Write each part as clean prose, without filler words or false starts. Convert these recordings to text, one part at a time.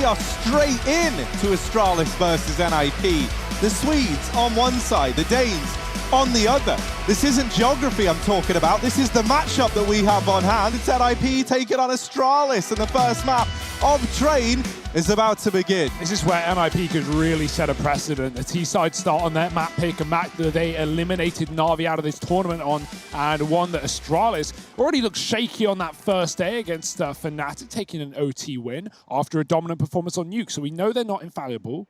are straight in to Astralis versus NIP. The Swedes on one side, the Danes on the other. This isn't geography I'm talking about, this is the matchup that we have on hand. It's NIP taking on Astralis, and the first map of Train is about to begin. This is where NIP could really set a precedent. The T-side start on their map pick, a map that they eliminated Na'Vi out of this tournament on, and one that Astralis already looked shaky on that first day against Fnatic, taking an OT win after a dominant performance on Nuke. So we know they're not infallible,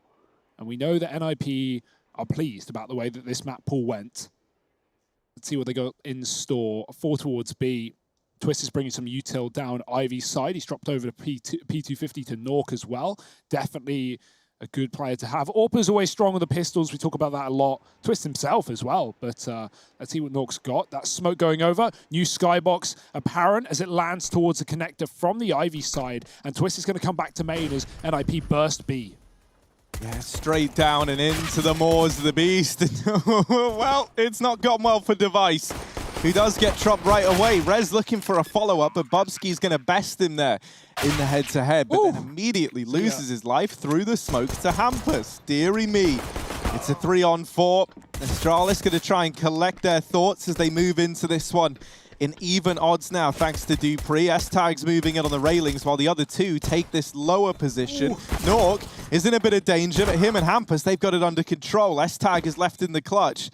and we know that NIP are pleased about the way that this map pool went. Let's see what they got in store. 4 towards B. Twist is bringing some util down Ivy's side. He's dropped over to P250 to Nork as well. Definitely a good player to have. Orpa's always strong with the pistols. We talk about that a lot. Twist himself as well. But let's see what Nork's got. That smoke going over. New skybox apparent as it lands towards the connector from the Ivy side. And Twist is going to come back to main as NIP burst B. Yeah, straight down and into the maws of the beast. Well, it's not gone well for Device, who does get dropped right away. Rez looking for a follow-up, but Bubsky's going to best him there in the head-to-head, but then immediately loses his life through the smokes to Hampus. Deary me. It's a 3-on-4. Astralis going to try and collect their thoughts as they move into this one in even odds now, thanks to Dupree. S-Tag's moving in on the railings while the other two take this lower position. Nork is in a bit of danger, but him and Hampus, they've got it under control. S-Tag is left in the clutch.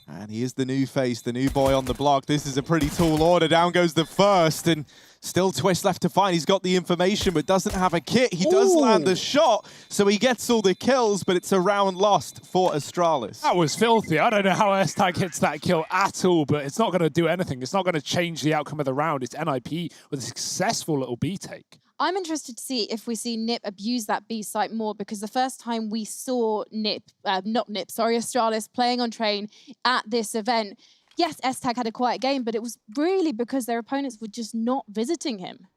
And he is the new face, the new boy on the block. This is a pretty tall order. Down goes the first, and still Twist left to find. He's got the information, but doesn't have a kit. He does land the shot, so he gets all the kills, but it's a round lost for Astralis. That was filthy. I don't know how S-Tag hits that kill at all, but it's not going to do anything. It's not going to change the outcome of the round. It's NIP with a successful little B take. I'm interested to see if we see Nip abuse that B site more, because the first time we saw Astralis playing on Train at this event, yes, S-Tag had a quiet game, but it was really because their opponents were just not visiting him.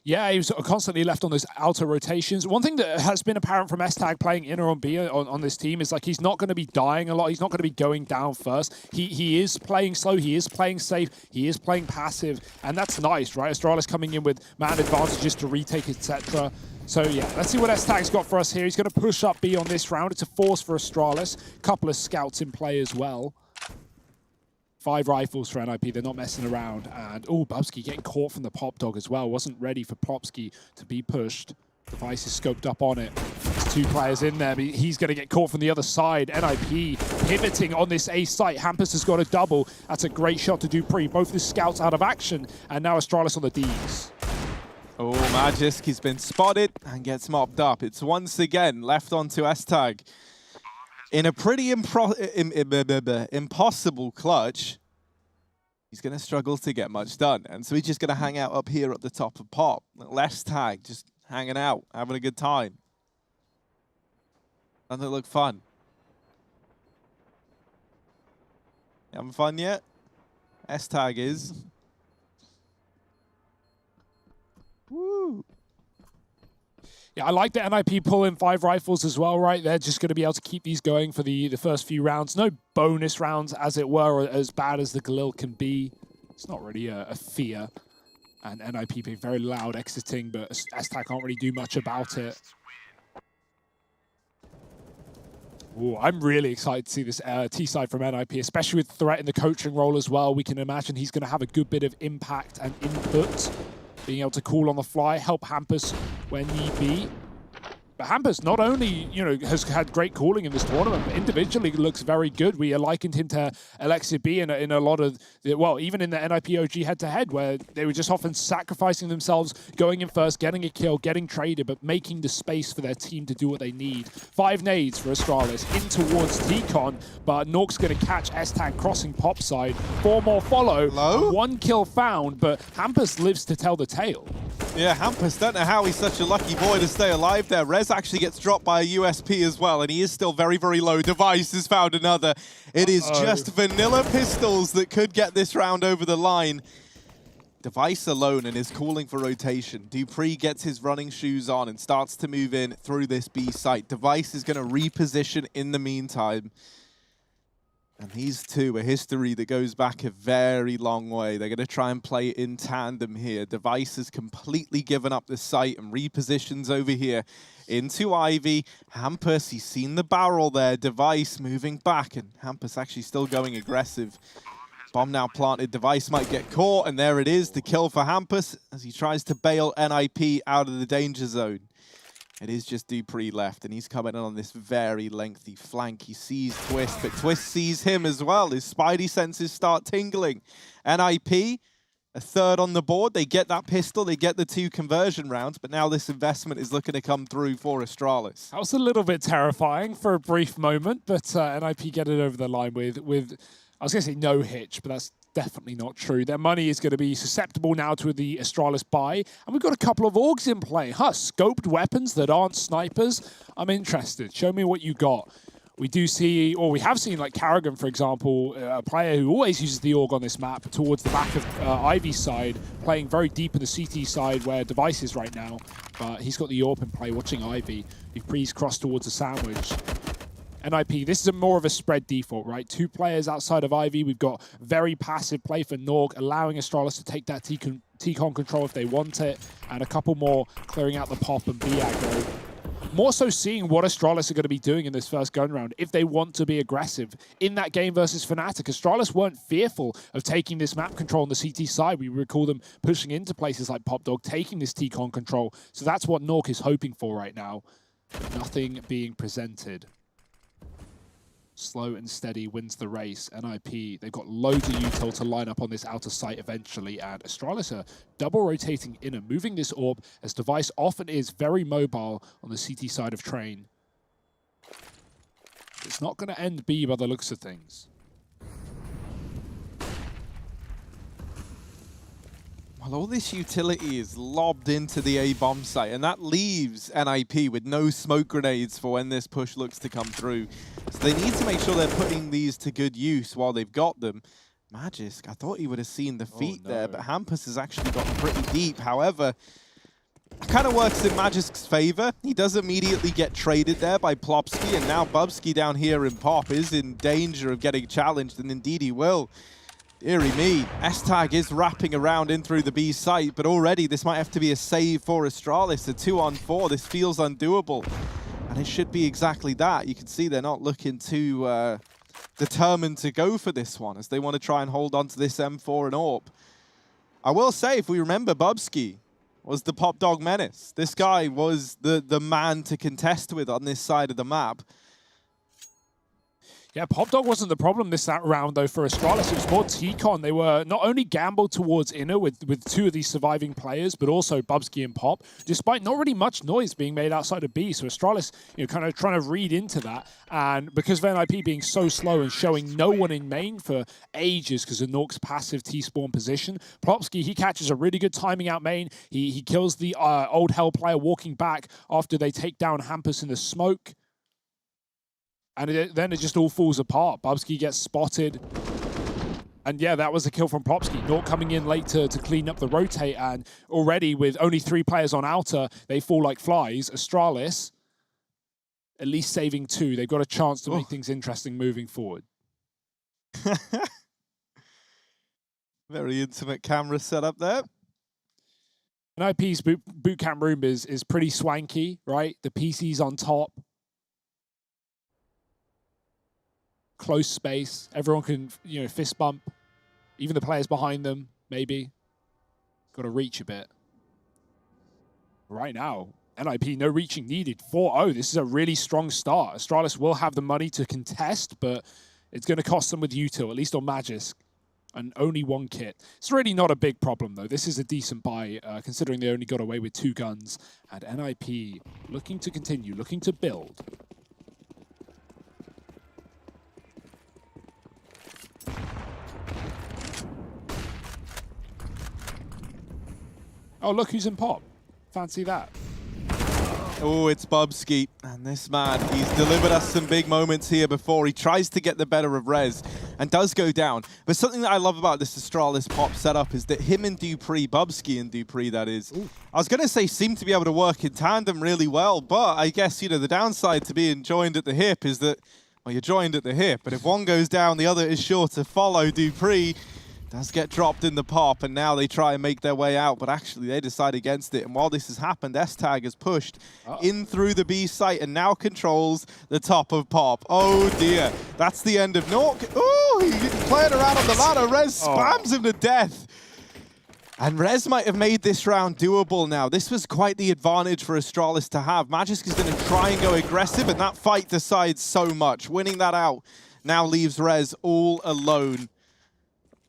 Yeah, he was constantly left on those outer rotations. One thing that has been apparent from S-Tag playing inner on B on this team is like he's not going to be dying a lot. He's not going to be going down first. He is playing slow. He is playing safe. He is playing passive. And that's nice, right? Astralis coming in with man advantages to retake, etc. So yeah, let's see what S-Tag's got for us here. He's going to push up B on this round. It's a force for Astralis. Couple of scouts in play as well. 5 rifles for NIP, they're not messing around. And, oh, Bubsky getting caught from the pop dog as well. Wasn't ready for Plopsky to be pushed. Device is scoped up on it. There's 2 players in there, but he's going to get caught from the other side. NIP pivoting on this A site. Hampus has got a double. That's a great shot to Dupree. Both the scouts out of action, and now Astralis on the Ds. Oh, Magisk, he's been spotted and gets mopped up. It's once again left onto S-Tag. In a pretty impossible clutch, he's going to struggle to get much done. And so he's just going to hang out up here at the top of Pop. S-Tag, just hanging out, having a good time. Doesn't it look fun? You having fun yet? S-Tag is. Woo! Yeah, I like the NIP pulling 5 rifles as well, right? They're just going to be able to keep these going for the first few rounds. No bonus rounds, as it were, or as bad as the Galil can be. It's not really a fear. And NIP being very loud exiting, but S-Tag can't really do much about it. Ooh, I'm really excited to see this T-side from NIP, especially with Threat in the coaching role as well. We can imagine he's going to have a good bit of impact and input. Being able to call on the fly, help Hampus when need be. But Hampus not only, has had great calling in this tournament, but individually looks very good. We likened him to Alexia B in a lot of, even in the NIP OG head-to-head, where they were just often sacrificing themselves, going in first, getting a kill, getting traded, but making the space for their team to do what they need. 5 nades for Astralis in towards T-Con, but Nork's going to catch S-Tag crossing Pop side. 4 more follow. Hello? 1 kill found, but Hampus lives to tell the tale. Yeah, Hampus, don't know how he's such a lucky boy to stay alive there. Rez actually gets dropped by a USP as well, and he is still very, very low. Device has found another. It is just vanilla pistols that could get this round over the line. Device alone and is calling for rotation. Dupree gets his running shoes on and starts to move in through this B site. Device is going to reposition in the meantime. And these two, a history that goes back a very long way. They're going to try and play it in tandem here. Device has completely given up the site and repositions over here into Ivy. Hampus, he's seen the barrel there. Device moving back, and Hampus actually still going aggressive. Bomb now planted. Device might get caught, and there it is. The kill for Hampus as he tries to bail NIP out of the danger zone. It is just dupreeh left, and he's coming in on this very lengthy flank. He sees Twist, but Twist sees him as well. His spidey senses start tingling. NIP, a third on the board. They get that pistol, they get the 2 conversion rounds, but now this investment is looking to come through for Astralis. That was a little bit terrifying for a brief moment, but NIP get it over the line with I was going to say no hitch, but that's definitely not true. Their money is going to be susceptible now to the Astralis buy, and we've got a couple of AUGs in play. Scoped weapons that aren't snipers. I'm interested. Show me what you got. We do see, or we have seen, like Karrigan, for example, a player who always uses the AUG on this map towards the back of Ivy's side, playing very deep in the CT side where Device is right now. But he's got the AWP in play, watching Ivy. Dupreeh's crossed towards the sandwich. NIP, this is more of a spread default, right? 2 players outside of Ivy. We've got very passive play for Norg, allowing Astralis to take that T-con control if they want it, and a couple more clearing out the pop and B aggro. More so seeing what Astralis are going to be doing in this first gun round if they want to be aggressive. In that game versus Fnatic, Astralis weren't fearful of taking this map control on the CT side. We recall them pushing into places like Popdog, taking this T-con control. So that's what Norg is hoping for right now. Nothing being presented. Slow and steady wins the race. NIP, they've got loads of util to line up on this outer site eventually, and Astralis are double rotating inner, moving this orb as Device often is very mobile on the CT side of Train. It's not going to end B by the looks of things. Well, all this utility is lobbed into the A-bomb site, and that leaves NIP with no smoke grenades for when this push looks to come through. So they need to make sure they're putting these to good use while they've got them. Magisk, I thought he would have seen the feet there, but Hampus has actually gotten pretty deep. However, it kind of works in Magisk's favor. He does immediately get traded there by Plopsky, and now Bubsky down here in Pop is in danger of getting challenged, and indeed he will. Deary me, S-Tag is wrapping around in through the B site, but already this might have to be a save for Astralis. A 2-on-4, this feels undoable. And it should be exactly that. You can see they're not looking too determined to go for this one, as they want to try and hold on to this M4 and AWP. I will say, if we remember, Bubsky was the Pop Dog menace. This guy was the man to contest with on this side of the map. Yeah, Popdog wasn't the problem this round, though, for Astralis. It was more T-Con. They were not only gambled towards inner with 2 of these surviving players, but also Bubsky and Pop, despite not really much noise being made outside of B. So Astralis, kind of trying to read into that. And because of NIP being so slow and showing no one in main for ages because of Nork's passive T-spawn position, Plopsky, he catches a really good timing out main. He kills the old Hell player walking back after they take down Hampus in the smoke. And then it just all falls apart. Bubsky gets spotted. And yeah, that was a kill from Plopsky. Nork coming in late to clean up the rotate. And already with only 3 players on outer, they fall like flies. Astralis, at least saving 2. They've got a chance to make things interesting moving forward. Very intimate camera setup there. NIP's boot camp room is pretty swanky, right? The PC's on top. Close space. Everyone can, fist bump. Even the players behind them, maybe. Got to reach a bit. Right now, NIP, no reaching needed. 4-0. This is a really strong start. Astralis will have the money to contest, but it's going to cost them with util, at least on Magisk. And only 1 kit. It's really not a big problem, though. This is a decent buy, considering they only got away with 2 guns. And NIP looking to continue, looking to build. Oh, look who's in Pop. Fancy that. Oh, it's Bubsky. And this man, he's delivered us some big moments here before. He tries to get the better of Rez and does go down. But something that I love about this Astralis Pop setup is that him and dupreeh, Bubsky and dupreeh, that is, I was going to say seem to be able to work in tandem really well. But I guess, the downside to being joined at the hip is that Well, you're joined at the hip, but if one goes down, the other is sure to follow. Dupree does get dropped in the pop, and now they try and make their way out, but actually they decide against it. And while this has happened, S-Tag has pushed in through the B site and now controls the top of pop. Oh dear, that's the end of Nork. Oh, he played around on the ladder. Rez spams him to death. And Rez might have made this round doable now. This was quite the advantage for Astralis to have. Magisk is going to try and go aggressive, and that fight decides so much. Winning that out now leaves Rez all alone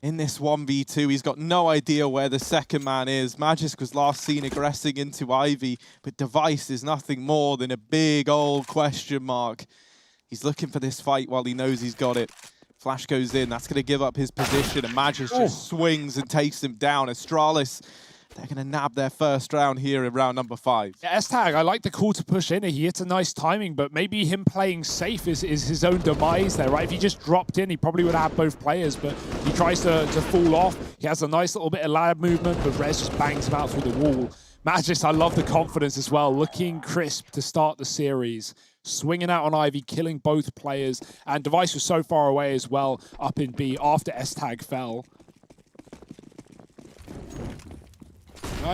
in this 1v2. He's got no idea where the second man is. Magisk was last seen aggressing into Ivy, but Device is nothing more than a big old question mark. He's looking for this fight while he knows he's got it. Flash goes in, that's going to give up his position, and Magisk just swings and takes him down. Astralis, they're going to nab their first round here in round number 5. Yeah, S-Tag, I like the call to push in. He hits a nice timing, but maybe him playing safe is his own demise there, right? If he just dropped in, he probably would have both players, but he tries to fall off. He has a nice little bit of ladder movement, but Rez just bangs him out through the wall. Magisk, I love the confidence as well, looking crisp to start the series. Swinging out on Ivy, killing both players. And Device was so far away as well, up in B, after S-Tag fell.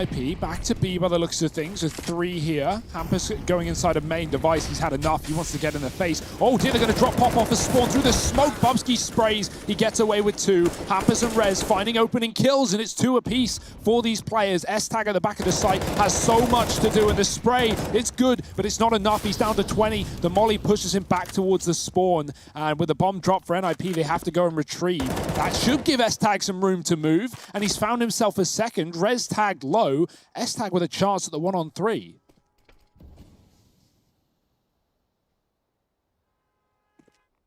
IP back to B by the looks of things, with 3 here. Hampus going inside of main. Device, he's had enough. He wants to get in the face. Oh dear, they're going to drop pop off a spawn through the smoke. Bubsky sprays. He gets away with 2. Hampus and Rez finding opening kills, and it's 2 apiece for these players. S-Tag at the back of the site has so much to do, and the spray, it's good, but it's not enough. He's down to 20. The molly pushes him back towards the spawn, and with the bomb drop for NIP, they have to go and retrieve. That should give S-Tag some room to move, and he's found himself a second. Rez tagged low. S-Tag with a chance at the 1-on-3.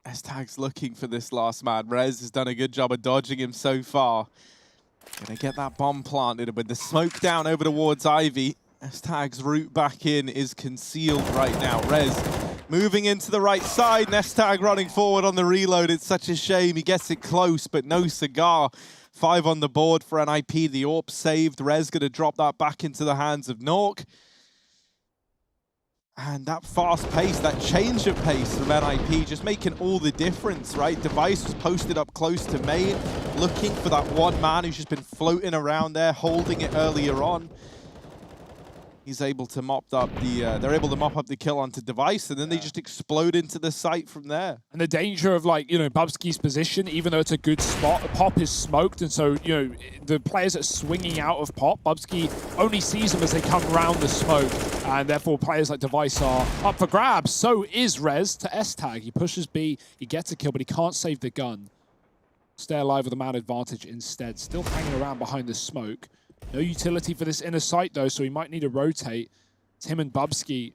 S-Tag's looking for this last man. Rez has done a good job of dodging him so far. Gonna get that bomb planted with the smoke down over towards Ivy. S-Tag's route back in is concealed right now. Rez moving into the right side, and S-Tag running forward on the reload. It's such a shame. He gets it close, but no cigar. 5 on the board for NIP. The AWP saved. Rez going to drop that back into the hands of Nork. And that fast pace, that change of pace from NIP, just making all the difference, right? Device was posted up close to main, looking for that one man who's just been floating around there, holding it earlier on. He's able to mop up the, they're able to mop up the kill onto Device, and then they just explode into the site from there. And the danger of, like, you know, Bubsky's position, even though it's a good spot, pop is smoked, and so, you know, the players that are swinging out of pop, Bubsky only sees them as they come around the smoke, and therefore players like Device are up for grabs. So is Rez to S-Tag. He pushes B, he gets a kill, but he can't save the gun. Stay alive with a man advantage instead. Still hanging around behind the smoke. No utility for this inner site, though, so he might need to rotate. It's him and Bubsky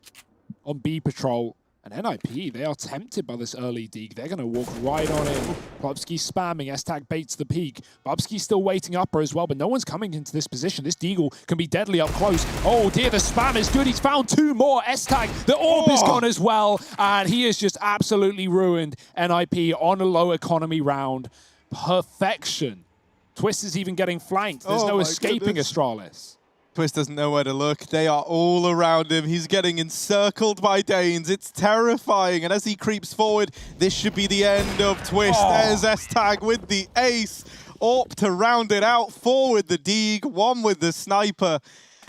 on B patrol. And NIP, they are tempted by this early deeg. They're going to walk right on in. Bubsky spamming. S-Tag baits the peak. Bubsky's still waiting upper as well, but no one's coming into this position. This deagle can be deadly up close. Oh dear, the spam is good. He's found 2 more. S-Tag, the AWP is gone as well. And he is just absolutely ruined NIP on a low economy round. Perfection. Twist is even getting flanked. There's no escaping Astralis. Twist doesn't know where to look. They are all around him. He's getting encircled by Danes. It's terrifying. And as he creeps forward, this should be the end of Twist. There's S-Tag with the ace. AWP to round it out. 4 with the deeg, 1 with the sniper.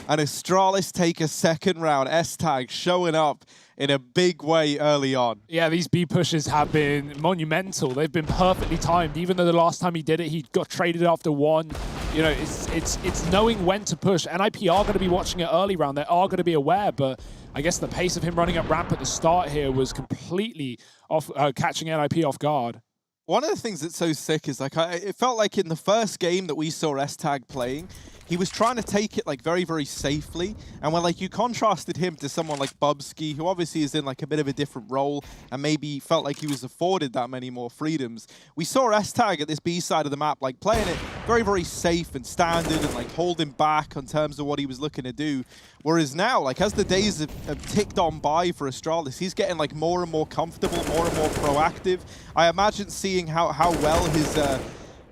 And Astralis take a second round. S-Tag showing up in a big way early on. Yeah, these B pushes have been monumental. They've been perfectly timed. Even though the last time he did it, he got traded after 1. You know, it's knowing when to push. NIP are going to be watching it early round. They are going to be aware, but I guess the pace of him running up ramp at the start here was completely off, catching NIP off guard. One of the things that's so sick is, like, it felt like in the first game that we saw S-Tag playing, he was trying to take it, like, very, very safely. And when, like, you contrasted him to someone like Bubsky, who obviously is in, like, a bit of a different role and maybe felt like he was afforded that many more freedoms, we saw S-Tag at this B side of the map, like, playing it very, very safe and standard and, like, holding back in terms of what he was looking to do. Whereas now, like, as the days have ticked on by for Astralis, he's getting, like, more and more comfortable, more and more proactive. I imagine seeing how well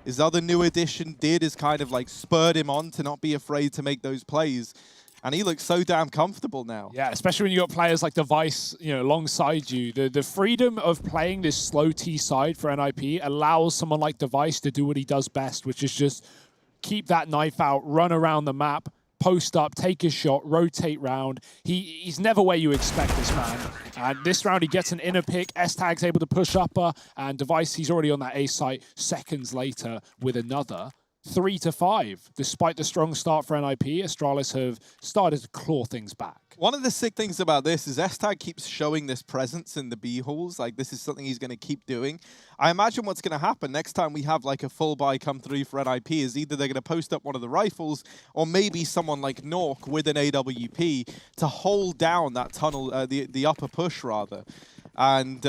his other new addition did is kind of, like, spurred him on to not be afraid to make those plays. And he looks so damn comfortable now. Yeah, especially when you got players like Device, alongside you. The freedom of playing this slow T side for NIP allows someone like Device to do what he does best, which is just keep that knife out, run around the map, post up, take a shot, rotate round. He's never where you expect this man. And this round he gets an inner pick. S-Tag's able to push upper, and Device, he's already on that A site seconds later with another. 3-5. Despite the strong start for NIP, Astralis have started to claw things back. One of the sick things about this is S-Tag keeps showing this presence in the B halls. Like, this is something he's going to keep doing. I imagine what's going to happen next time we have like a full buy come through for NIP is either they're going to post up one of the rifles or maybe someone like Nork with an AWP to hold down that tunnel, the upper push rather. And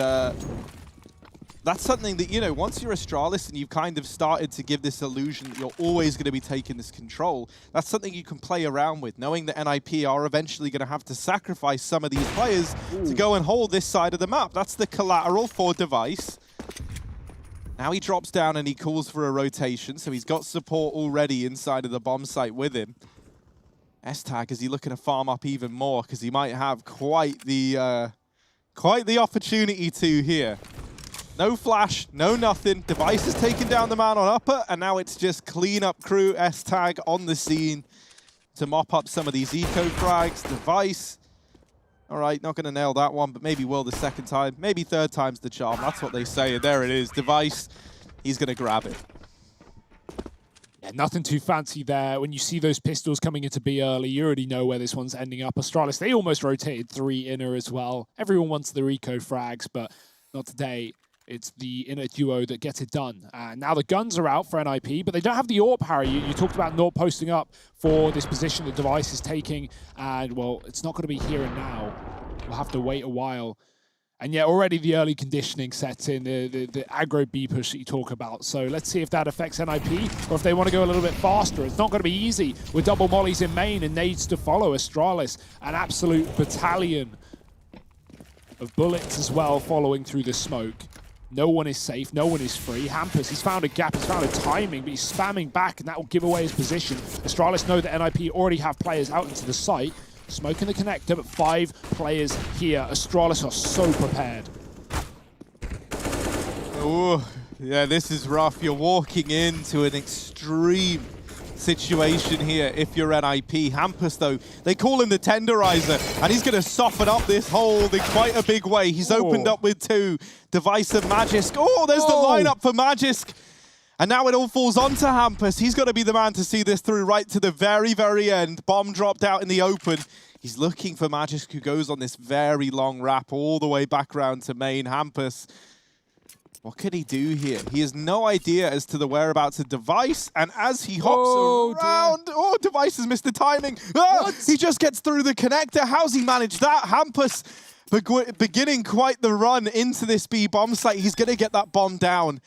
that's something that, once you're Astralis and you've kind of started to give this illusion that you're always going to be taking this control, that's something you can play around with, knowing that NIP are eventually going to have to sacrifice some of these players to go and hold this side of the map. That's the collateral for Device. Now he drops down and he calls for a rotation, so he's got support already inside of the bomb site with him. S-Tag, is he looking to farm up even more? Because he might have quite the opportunity to here. No flash, no nothing. Device has taken down the man on upper, and now it's just clean up crew, S-Tag on the scene to mop up some of these eco frags. Device, all right, not going to nail that one, but maybe will the second time. Maybe third time's the charm. That's what they say, and there it is. Device, he's going to grab it. Yeah, nothing too fancy there. When you see those pistols coming into B early, you already know where this one's ending up. Astralis, they almost rotated 3 inner as well. Everyone wants their eco frags, but not today. It's the inner duo that gets it done. And now the guns are out for NIP, but they don't have the AWP, Harry. You talked about Nort posting up for this position the Device is taking, and, well, it's not going to be here and now. We'll have to wait a while. And yet already the early conditioning sets in, the aggro B push that you talk about. So let's see if that affects NIP, or if they want to go a little bit faster. It's not going to be easy with double mollies in main and nades to follow. Astralis, an absolute battalion of bullets as well following through the smoke. No one is safe, no one is free. Hampus, he's found a gap, he's found a timing, but he's spamming back, and that will give away his position. Astralis know that NIP already have players out into the site. Smoking the connector, but 5 players here. Astralis are so prepared. Oh, yeah, this is rough. You're walking into an extreme situation here if you're NIP. Hampus, though, they call him the tenderizer, and he's going to soften up this hold in quite a big way. He's opened up with 2. Device and Magisk. Oh, there's the lineup for Magisk. And now it all falls onto Hampus. He's got to be the man to see this through right to the very, very end. Bomb dropped out in the open. He's looking for Magisk, who goes on this very long wrap all the way back round to main. Hampus, what could he do here? He has no idea as to the whereabouts of Device, and as he hops around, Device has missed the timing. He just gets through the connector. How's he managed that? Hampus beginning quite the run into this B bomb site. He's going to get that bomb down.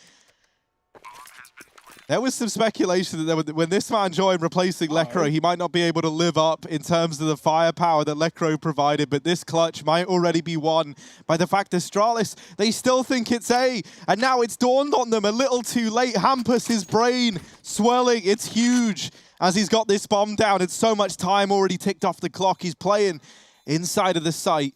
There was some speculation that when this man joined replacing Lekro, he might not be able to live up in terms of the firepower that Lekro provided, but this clutch might already be won by the fact that Astralis, they still think it's A, and now it's dawned on them a little too late. Hampus, his brain swirling, it's huge as he's got this bomb down. It's so much time already ticked off the clock. He's playing inside of the site.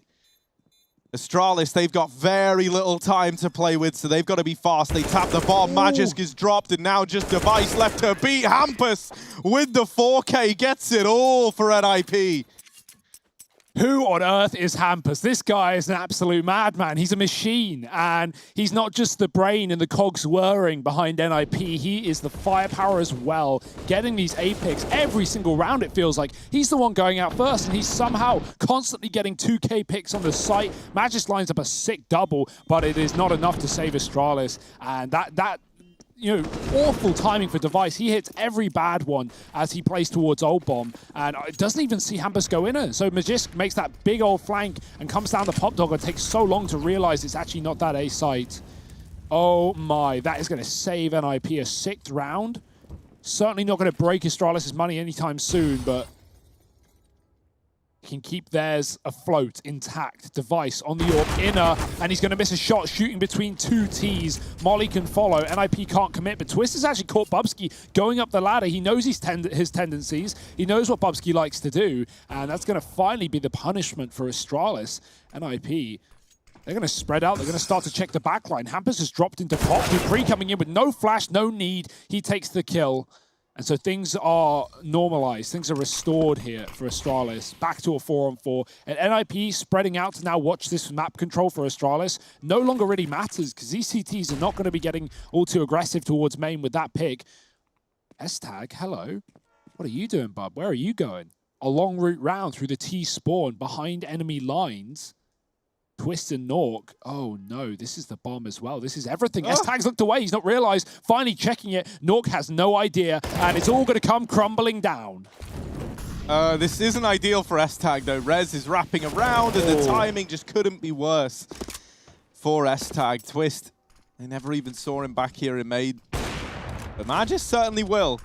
Astralis, they've got very little time to play with, so they've got to be fast. They tap the bomb, Magisk is dropped, and now just Device left to beat. Hampus with the 4K gets it all for NIP. Who on earth is Hampus? This guy is an absolute madman. He's a machine, and he's not just the brain and the cogs whirring behind NIP. He is the firepower as well, getting these A picks every single round, it feels like. He's the one going out first, and he's somehow constantly getting 2K picks on the site. Magisk lines up a sick double, but it is not enough to save Astralis, and that awful timing for Device. He hits every bad one as he plays towards Old Bomb, and it doesn't even see Hampus go in it. So Magisk makes that big old flank and comes down the pop dog. It takes so long to realize it's actually not that A site. Oh my, that is going to save NIP a 6th round. Certainly not going to break Astralis' money anytime soon, but can keep theirs afloat, intact. Device on the AWP inner, and he's going to miss a shot shooting between two Ts. Molly can follow. NIP can't commit, but Twist has actually caught Bubsky going up the ladder. He knows his tendencies. He knows what Bubsky likes to do, and that's going to finally be the punishment for Astralis. NIP, they're going to spread out. They're going to start to check the backline. Hampus has dropped into pop. Dupree coming in with no flash, no need. He takes the kill. And so things are normalized. Things are restored here for Astralis. Back to a 4-on-4. And NIP spreading out to now watch this map control for Astralis. No longer really matters because these CTs are not going to be getting all too aggressive towards main with that pick. S-Tag, hello. What are you doing, bub? Where are you going? A long route round through the T spawn behind enemy lines. Twist and Nork. Oh no, this is the bomb as well. This is everything. S-Tag's looked away. He's not realized. Finally checking it. Nork has no idea, and it's all going to come crumbling down. This isn't ideal for S-Tag though. Rez is wrapping around, and the timing just couldn't be worse for S-Tag. Twist, they never even saw him back here in main. But Magis certainly will.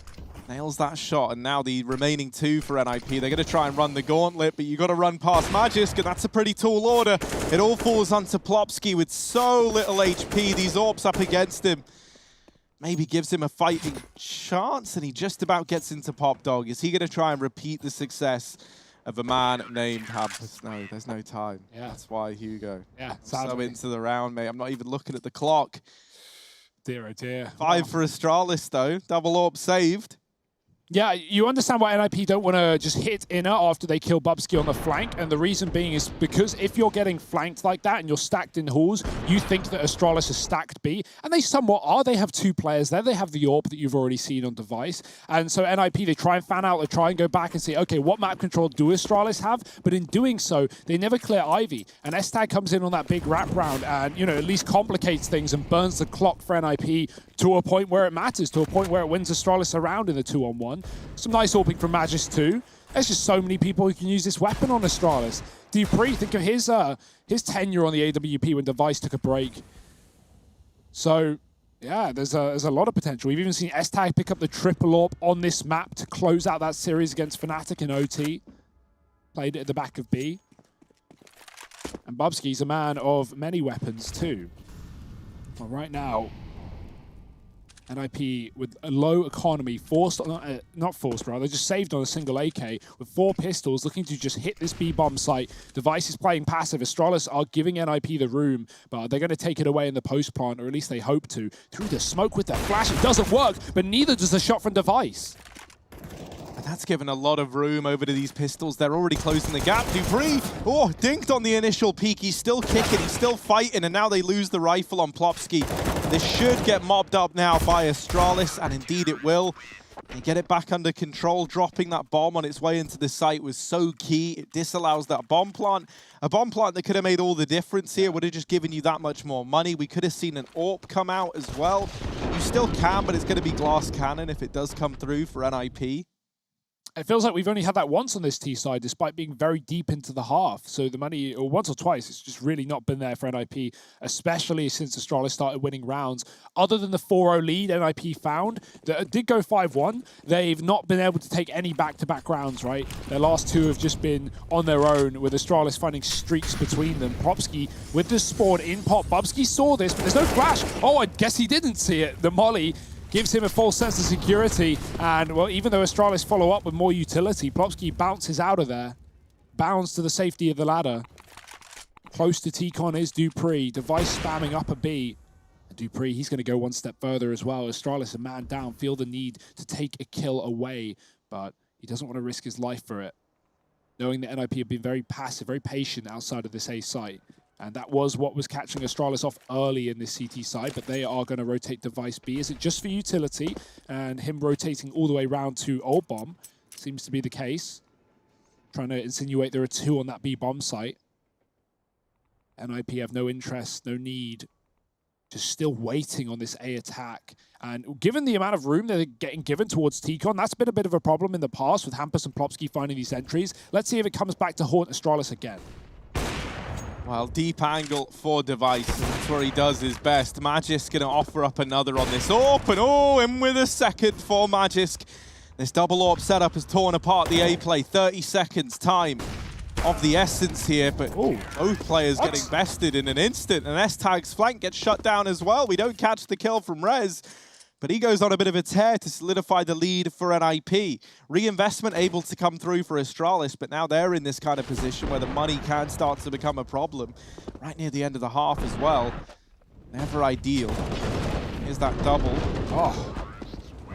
Nails that shot, and now the remaining two for NIP. They're going to try and run the gauntlet, but you got to run past Magisk, and that's a pretty tall order. It all falls onto Plopsky with so little HP. These AWPs up against him. Maybe gives him a fighting chance, and he just about gets into Pop Dog. Is he going to try and repeat the success of a man named Hampus? No, there's no time. Yeah. That's why, Hugo. Yeah, so into the round, mate. I'm not even looking at the clock. Dear, oh dear. 5 for Astralis, though. Double AWP saved. Yeah, you understand why NIP don't want to just hit inner after they kill Bubsky on the flank, and the reason being is because if you're getting flanked like that and you're stacked in halls, you think that Astralis is stacked B, and they somewhat are. They have two players there. They have the AWP that you've already seen on device, and so NIP, they try and fan out, they try and go back and say, okay, what map control do Astralis have? But in doing so, they never clear Ivy, and S-Tag comes in on that big wrap round and, you know, at least complicates things and burns the clock for NIP to a point where it matters, to a point where it wins Astralis around in the 2-on-1. Some nice AWPing from Magis too. There's just so many people who can use this weapon on Astralis. Dupree, think of his tenure on the AWP when Device took a break. So, yeah, there's a lot of potential. We've even seen S-Tag pick up the triple AWP on this map to close out that series against Fnatic and OT. Played it at the back of B. And Bubsky's a man of many weapons too. Well, right now, NIP with a low economy, not forced rather, just saved on a single AK with 4 pistols, looking to just hit this B bomb site. Device is playing passive. Astralis are giving NIP the room, but they're going to take it away in the post plant, or at least they hope to. Through the smoke with their flash, it doesn't work, but neither does the shot from Device. And that's given a lot of room over to these pistols. They're already closing the gap. Dupree, dinked on the initial peak. He's still kicking, he's still fighting, and now they lose the rifle on Plopsky. This should get mobbed up now by Astralis, and indeed it will. They get it back under control. Dropping that bomb on its way into the site was so key. It disallows that bomb plant. A bomb plant that could have made all the difference here, would have just given you that much more money. We could have seen an AWP come out as well. You still can, but it's going to be glass cannon if it does come through for NIP. It feels like we've only had that once on this T side, despite being very deep into the half. So the money, or once or twice, it's just really not been there for NIP, especially since Astralis started winning rounds. Other than the 4-0 lead NIP found, that did go 5-1, they've not been able to take any back-to-back rounds, right? Their last 2 have just been on their own, with Astralis finding streaks between them. Propsky with the spawn in pop. Bubsky saw this, but there's no flash. Oh, I guess he didn't see it. The molly gives him a false sense of security, and, well, even though Astralis follow up with more utility, Plopsky bounces out of there, bounds to the safety of the ladder. Close to T-Con is Dupree, Device spamming up a B. And Dupree, he's going to go one step further as well. Astralis, a man down, feel the need to take a kill away, but he doesn't want to risk his life for it, knowing that NIP have been very passive, very patient outside of this A site. And that was what was catching Astralis off early in this CT side, but they are going to rotate Device B. Is it just for utility? And him rotating all the way round to Old Bomb seems to be the case. Trying to insinuate there are 2 on that B bomb site. NIP have no interest, no need. Just still waiting on this A attack. And given the amount of room they're getting given towards T-Con, that's been a bit of a problem in the past with Hampus and Plopsky finding these entries. Let's see if it comes back to haunt Astralis again. Well, deep angle for Device, and that's where he does his best. Magisk going to offer up another on this AWP, and in with a second for Magisk. This double AWP setup has torn apart the A play. 30 seconds time of the essence here, but Ooh. both players What? getting bested in an instant, and S-Tag's flank gets shut down as well. We don't catch the kill from Rez, but he goes on a bit of a tear to solidify the lead for NIP. Reinvestment able to come through for Astralis, but now they're in this kind of position where the money can start to become a problem. Right near the end of the half as well. Never ideal. Here's that double. Oh,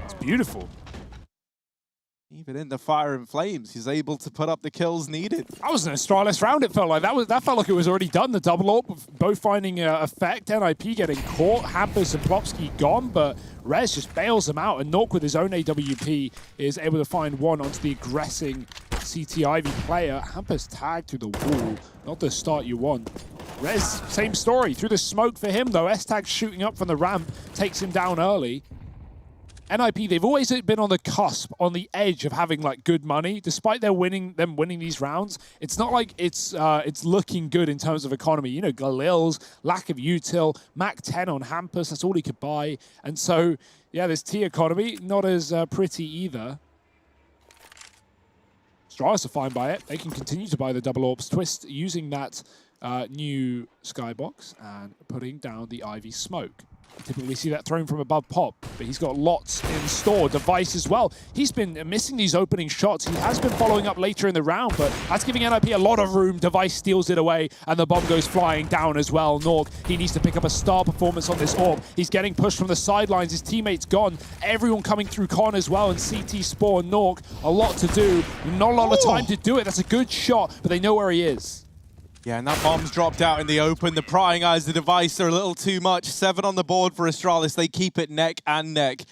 it's beautiful. Even in the fire and flames, he's able to put up the kills needed. That was an Astralis round, it felt like. That felt like it was already done. The double AWP, both finding effect. NIP getting caught, Hampus and Plopsky gone, but Rez just bails them out, and Nork with his own AWP is able to find one onto the aggressing CT Ivy player. Hampus tagged through the wall, not the start you want. Rez, same story. Through the smoke for him, though. S-Tag shooting up from the ramp, takes him down early. NIP, they've always been on the cusp, on the edge of having like good money. Despite them winning these rounds, it's not like it's looking good in terms of economy. You know, Galil's lack of util, Mac 10 on Hampus, that's all he could buy. And so, yeah, this T economy, not as pretty either. Astralis are fine by it. They can continue to buy the double AWPs. Twist using that new skybox and putting down the Ivy smoke. Typically see that thrown from above Pop, but he's got lots in store. Device as well. He's been missing these opening shots. He has been following up later in the round, but that's giving NIP a lot of room. Device steals it away, and the bomb goes flying down as well. Nork, he needs to pick up a star performance on this AWP. He's getting pushed from the sidelines. His teammates gone. Everyone coming through Con as well, and CT Spawn. Nork, a lot to do. Not a lot of time to do it. That's a good shot, but they know where he is. Yeah, and that bomb's dropped out in the open. The prying eyes, the Device are a little too much. 7 on the board for Astralis. They keep it neck and neck.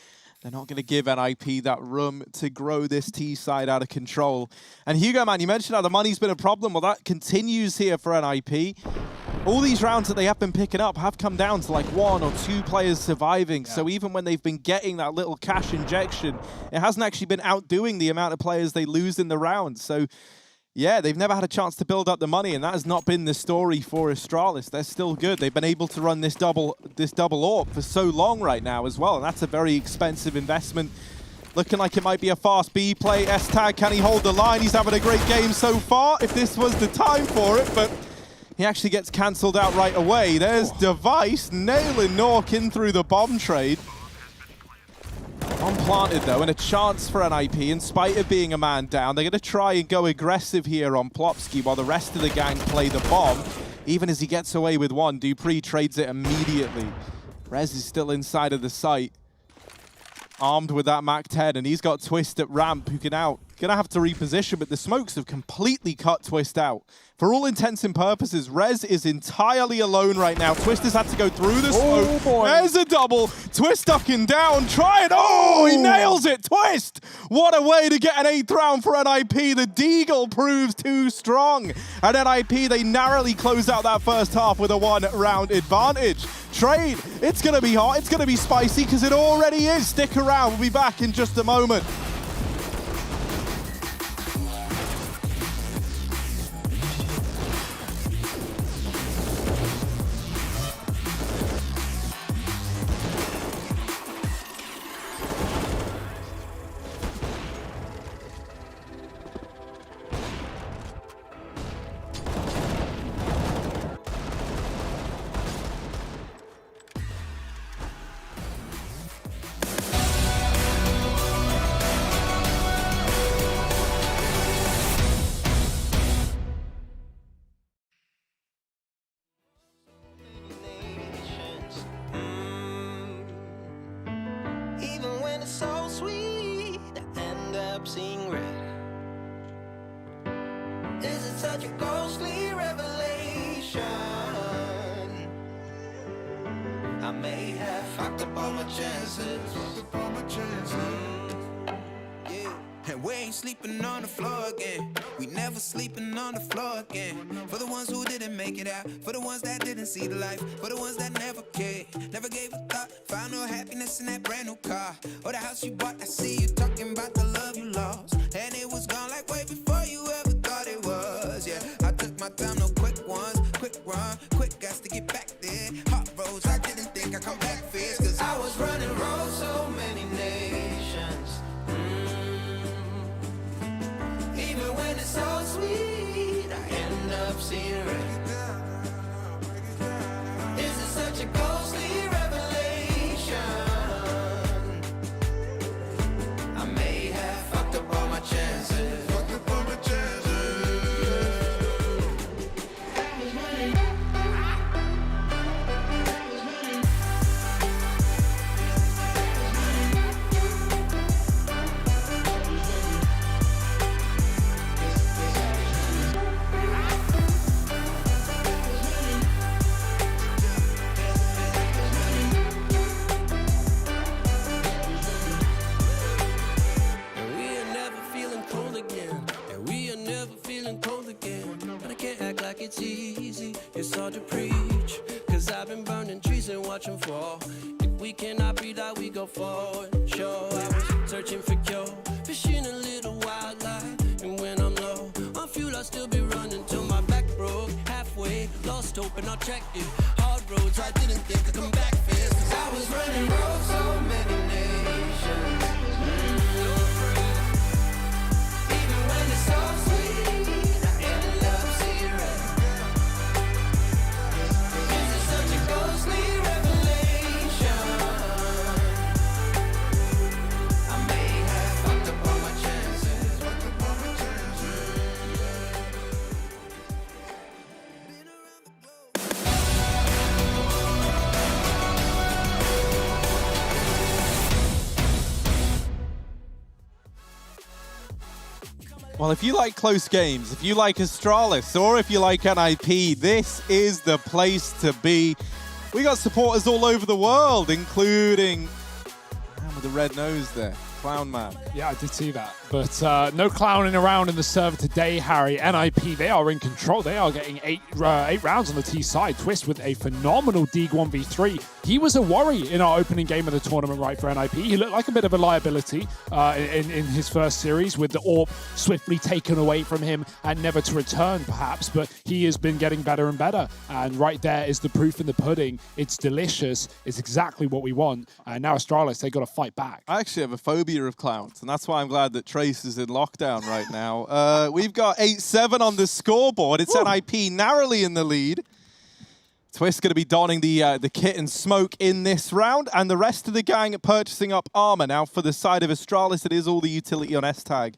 They're not going to give NIP that room to grow this T side out of control. And Hugo, man, you mentioned how the money's been a problem. Well, that continues here for NIP. All these rounds that they have been picking up have come down to like 1 or 2 players surviving. Yeah. So even when they've been getting that little cash injection, it hasn't actually been outdoing the amount of players they lose in the round. So yeah, they've never had a chance to build up the money, and that has not been the story for Astralis. They're still good. They've been able to run this double AWP for so long right now as well, and that's a very expensive investment. Looking like it might be a fast B play. S-Tag, can he hold the line? He's having a great game so far, if this was the time for it, but he actually gets cancelled out right away. There's Device nailing Nork in through the bomb trade. Unplanted though, and a chance for NIP in spite of being a man down. They're going to try and go aggressive here on Plopsky while the rest of the gang play the bomb. Even as he gets away with one, Dupree trades it immediately. Rez is still inside of the site, armed with that Mac 10, and he's got Twist at ramp, who can out. Gonna have to reposition, but the smokes have completely cut Twist out. For all intents and purposes, Rez is entirely alone right now. Twist has had to go through the smoke. Boy. There's a double. Twist ducking down. Try it. Oh, he nails it. Twist. What a way to get an 8th round for NIP. The Deagle proves too strong. At NIP, they narrowly close out that first half with a 1-round advantage. Trade. It's going to be hot. It's going to be spicy because it already is. Stick around. We'll be back in just a moment. So sweet, I end up seeing red. Is it such a ghostly revelation? I may have fucked up all my chances. Yeah. And we ain't sleeping on the floor again. We never sleeping on the floor again. For the ones who didn't make it out, for the ones that didn't see the life, for the ones that never cared, never gave a thought, found no happiness in that brand new car, or the house you bought. I see you talking about the love you lost, and it was gone like way before you ever thought it was. Yeah, I took my time, no quick ones, quick run, quick gas to get back there. Hot roads, I didn't think I'd come back fierce, cause I was running roads so many nations. Even when it's so sweet, I easy, it's hard to preach. Cause I've been burning trees and watching fall. If we cannot be that, we go forward. Sure, I was searching for cure, fishing a little wildlife. And when I'm low on fuel, I'll still be running till my back broke. Halfway, lost hope and I checked it. Hard roads, I didn't think I'd come back fast. Cause I was running road so many nations. Even when it's so sweet, I ended up zero. This is such a ghostly revelation. I may have fucked up all my chances. Been around the globe. Well, if you like close games, if you like Astralis, or if you like NIP, this is the place to be. We got supporters all over the world, including man with the red nose there, Clown Man. Yeah, I did see that. But no clowning around in the server today, Harry. NIP, they are in control. They are getting eight rounds on the T side. Twist with a phenomenal Deeg 1v3. He was a worry in our opening game of the tournament, right, for NIP. He looked like a bit of a liability in his first series, with the AWP swiftly taken away from him and never to return, perhaps. But he has been getting better and better. And right there is the proof in the pudding. It's delicious. It's exactly what we want. And now Astralis, they got to fight back. I actually have a phobia of clowns, and that's why I'm glad that Trace is in lockdown right now. We've got 8-7 on the scoreboard. It's NIP narrowly in the lead. Twist going to be donning the kit and smoke in this round, and the rest of the gang purchasing up armor. Now for the side of Astralis, it is all the utility on S-Tag.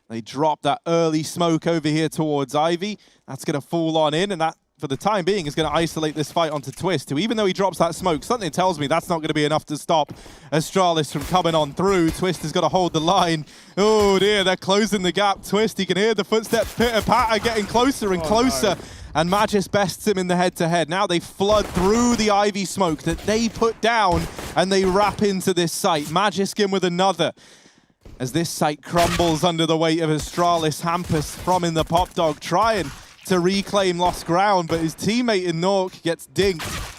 They drop that early smoke over here towards Ivy. That's going to fall on in, and that, for the time being, is going to isolate this fight onto Twist, who, even though he drops that smoke, something tells me that's not going to be enough to stop Astralis from coming on through. Twist has got to hold the line. Oh dear, they're closing the gap. Twist, he can hear the footsteps pitter-patter, getting closer and closer. No. And Magis bests him in the head-to-head. Now they flood through the Ivy smoke that they put down, and they wrap into this site. Magiskin with another. As this site crumbles under the weight of Astralis, Hampus from in the pop dog trying to reclaim lost ground, but his teammate in Nork gets dinked.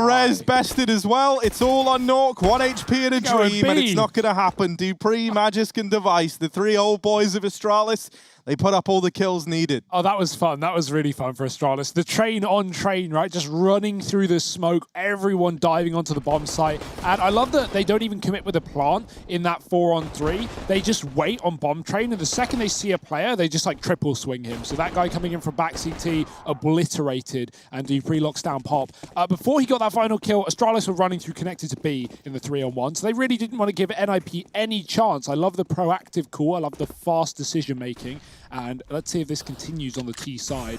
Rez bested as well. It's all on Nork. 1 HP in a dream, and it's not going to happen. Dupree, Magiskin, Device, the three old boys of Astralis, they put up all the kills needed. Oh, that was fun. That was really fun for Astralis. The train on train, right? Just running through the smoke, everyone diving onto the bomb site. And I love that they don't even commit with a plant in that 4-on-3. They just wait on bomb train, and the second they see a player, they just like triple swing him. So that guy coming in from back CT, obliterated, and Dupree locks down Pop. Before he got that final kill, Astralis were running through connected to B in the 3-on-1. So they really didn't want to give NIP any chance. I love the proactive call. I love the fast decision making. And let's see if this continues on the T side.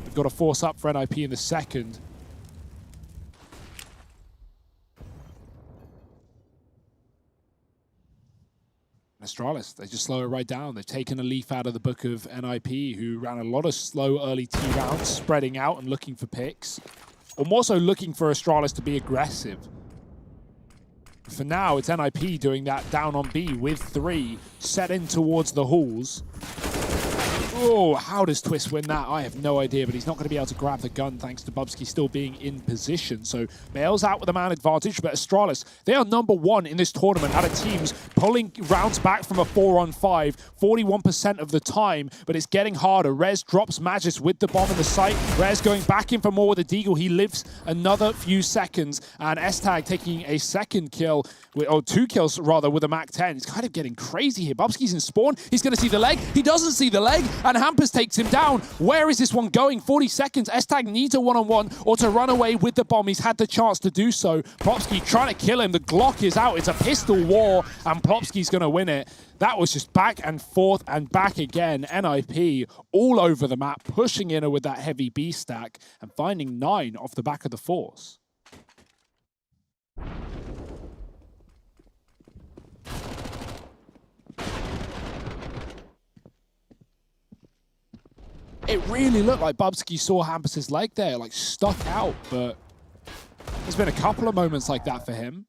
We've got to force up for NIP in the second. Astralis, they just slow it right down. They've taken a leaf out of the book of NIP, who ran a lot of slow early T rounds, spreading out and looking for picks. Or more so looking for Astralis to be aggressive. For now, it's NIP doing that down on B with 3, set in towards the halls. Oh, how does Twist win that? I have no idea, but he's not going to be able to grab the gun thanks to Bubsky still being in position. So bails out with a man advantage, but Astralis, they are #1 in this tournament out of teams pulling rounds back from a 4-on-5, 41% of the time, but it's getting harder. Rez drops Magis with the bomb in the site. Rez going back in for more with the Deagle. He lives another few seconds, and S-Tag taking a second kill, or 2 kills rather, with a MAC-10. It's kind of getting crazy here. Bubsky's in spawn. He's going to see the leg. He doesn't see the leg. And Hampus takes him down. Where is this one going? 40 seconds. S-Tag needs a one-on-one or to run away with the bomb. He's had the chance to do so. Plopsky trying to kill him. The Glock is out. It's a pistol war, and Plopsky's going to win it. That was just back and forth and back again. NIP all over the map, pushing in with that heavy B stack and finding 9 off the back of the force. It really looked like Bubsky saw Hampus's leg there, like stuck out, but there's been a couple of moments like that for him.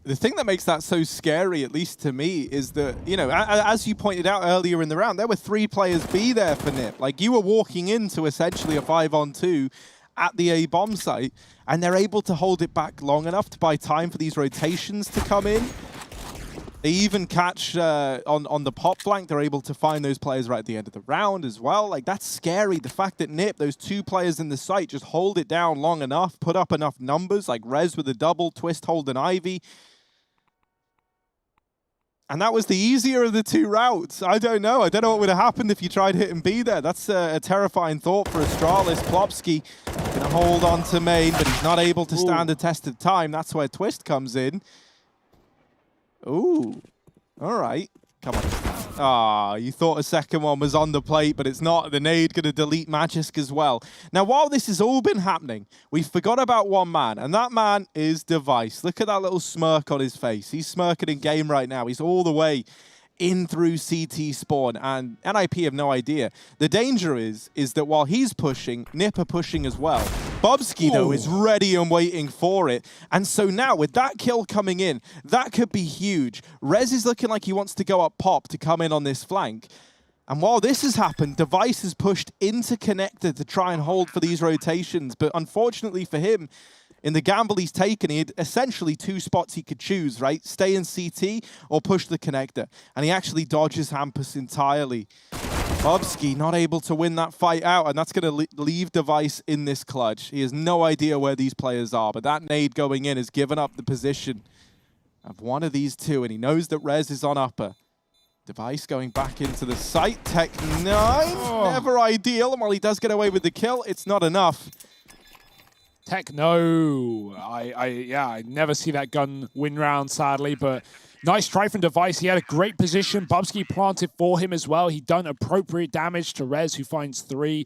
The thing that makes that so scary, at least to me, is that, you know, as you pointed out earlier in the round, there were 3 players B there for NiP. Like, you were walking into essentially a 5-on-2 at the A bomb site, and they're able to hold it back long enough to buy time for these rotations to come in. They even catch on the pop flank. They're able to find those players right at the end of the round as well. Like, that's scary. The fact that NiP, those 2 players in the site, just hold it down long enough, put up enough numbers, like Rez with a double, Twist, Hold, and Ivy. And that was the easier of the 2 routes. I don't know. I don't know what would have happened if you tried hitting B there. That's a terrifying thought for Astralis. Plopsky gonna hold on to main, but he's not able to stand the test of time. That's where Twist comes in. Ooh, all right. Come on. Ah, you thought a second one was on the plate, but it's not. The nade going to delete Magisk as well. Now, while this has all been happening, we forgot about one man, and that man is Device. Look at that little smirk on his face. He's smirking in game right now. He's all the way in through CT spawn, and NIP have no idea. The danger is that while he's pushing, NiP are pushing as well. Bubsky, though, is ready and waiting for it. And so now, with that kill coming in, that could be huge. Rez is looking like he wants to go up pop to come in on this flank. And while this has happened, Device has pushed into connector to try and hold for these rotations. But unfortunately for him, in the gamble he's taken, he had essentially 2 spots he could choose, right? Stay in CT or push the connector. And he actually dodges Hampus entirely. Bubsky not able to win that fight out, and that's going to leave Device in this clutch. He has no idea where these players are, but that nade going in has given up the position of one of these 2, and he knows that Rez is on upper. Device going back into the site. Tech9, never ideal, and while he does get away with the kill, it's not enough. Techno, I never see that gun win round, sadly, but nice try from Device. He had a great position. Bubsky planted for him as well. He done appropriate damage to Rez, who finds 3.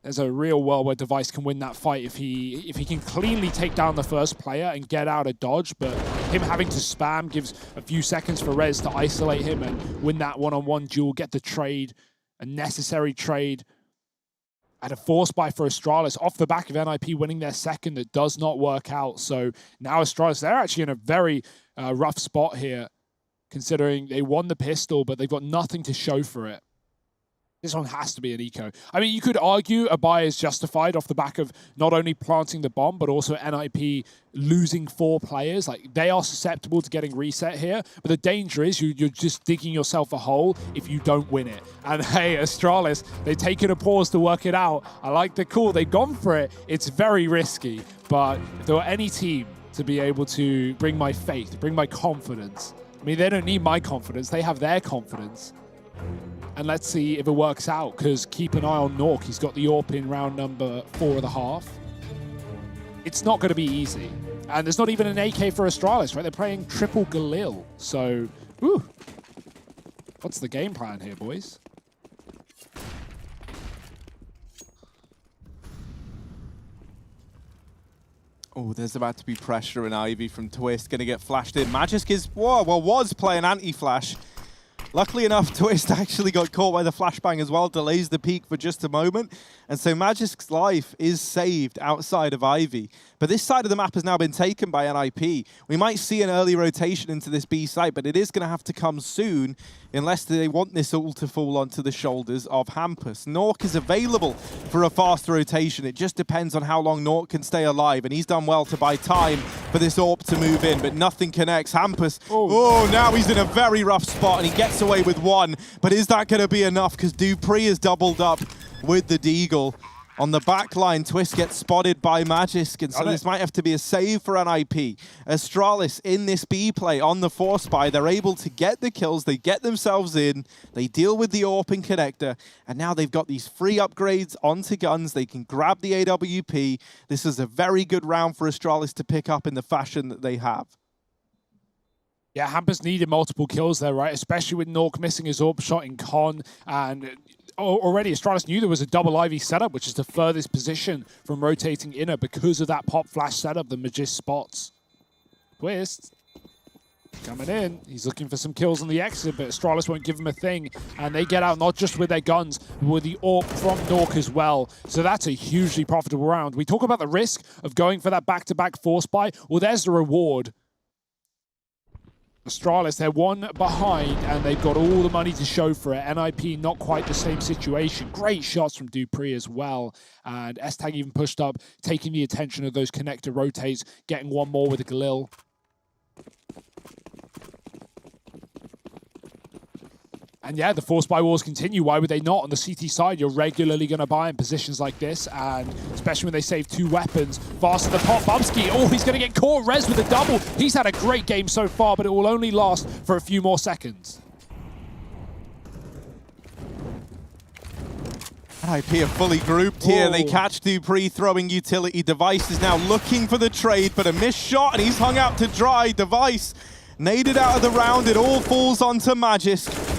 There's a real world where Device can win that fight if he can cleanly take down the first player and get out of dodge, but him having to spam gives a few seconds for Rez to isolate him and win that one-on-one duel, get the trade, a necessary trade. At a force buy for Astralis off the back of NIP winning their second that does not work out. So now Astralis, they're actually in a very rough spot here, considering they won the pistol, but they've got nothing to show for it. This one has to be an eco. I mean, you could argue a buy is justified off the back of not only planting the bomb, but also NIP losing 4 players. Like, they are susceptible to getting reset here, but the danger is you're just digging yourself a hole if you don't win it. And hey, Astralis, they've taken a pause to work it out. I like the call. They've gone for it. It's very risky, but if there were any team to be able to bring my faith, bring my confidence, I mean, they don't need my confidence. They have their confidence. And let's see if it works out, because keep an eye on Nork. He's got the AWP in round number 4.5. It's not going to be easy. And there's not even an AK for Astralis, right? They're playing triple Galil. So, what's the game plan here, boys? Oh, there's about to be pressure in Ivy from Twist. Going to get flashed in. Magisk is, was playing anti-flash. Luckily enough, Twist actually got caught by the flashbang as well, delays the peak for just a moment. And so Magisk's life is saved outside of Ivy. But this side of the map has now been taken by NIP. We might see an early rotation into this B site, but it is going to have to come soon unless they want this all to fall onto the shoulders of Hampus. Nork is available for a fast rotation. It just depends on how long Nork can stay alive, and he's done well to buy time for this AWP to move in, but nothing connects. Hampus, now he's in a very rough spot, and he gets away with 1. But is that going to be enough? Because Dupree is doubled up with the Deagle. On the back line, Twist gets spotted by Magisk, and so this might have to be a save for NIP. Astralis in this B play on the force buy, they're able to get the kills, they get themselves in, they deal with the AWP and connector, and now they've got these free upgrades onto guns, they can grab the AWP. This is a very good round for Astralis to pick up in the fashion that they have. Yeah, Hampus needed multiple kills there, right? Especially with Nork missing his AWP shot in Con, and already Astralis knew there was a double Ivy setup, which is the furthest position from rotating inner because of that pop flash setup the Magist spots. Twist coming in. He's looking for some kills on the exit, but Astralis won't give him a thing. And they get out not just with their guns, but with the AWP from Nork as well. So that's a hugely profitable round. We talk about the risk of going for that back-to-back force buy. Well, there's the reward. Astralis, they're one behind and they've got all the money to show for it. NIP, not quite the same situation. Great shots from Dupree as well. And S-Tag even pushed up, taking the attention of those connector rotates, getting one more with a Galil. And yeah, the force buy wars continue. Why would they not? On the CT side, you're regularly going to buy in positions like this, and especially when they save 2 weapons. Fast to the pot, Bubsky. Oh, he's going to get caught. Rez with a double. He's had a great game so far, but it will only last for a few more seconds. NIP are fully grouped here. They catch Dupree throwing utility. Device is now looking for the trade, but a missed shot, and he's hung out to dry. Device naded out of the round. It all falls onto Magisk.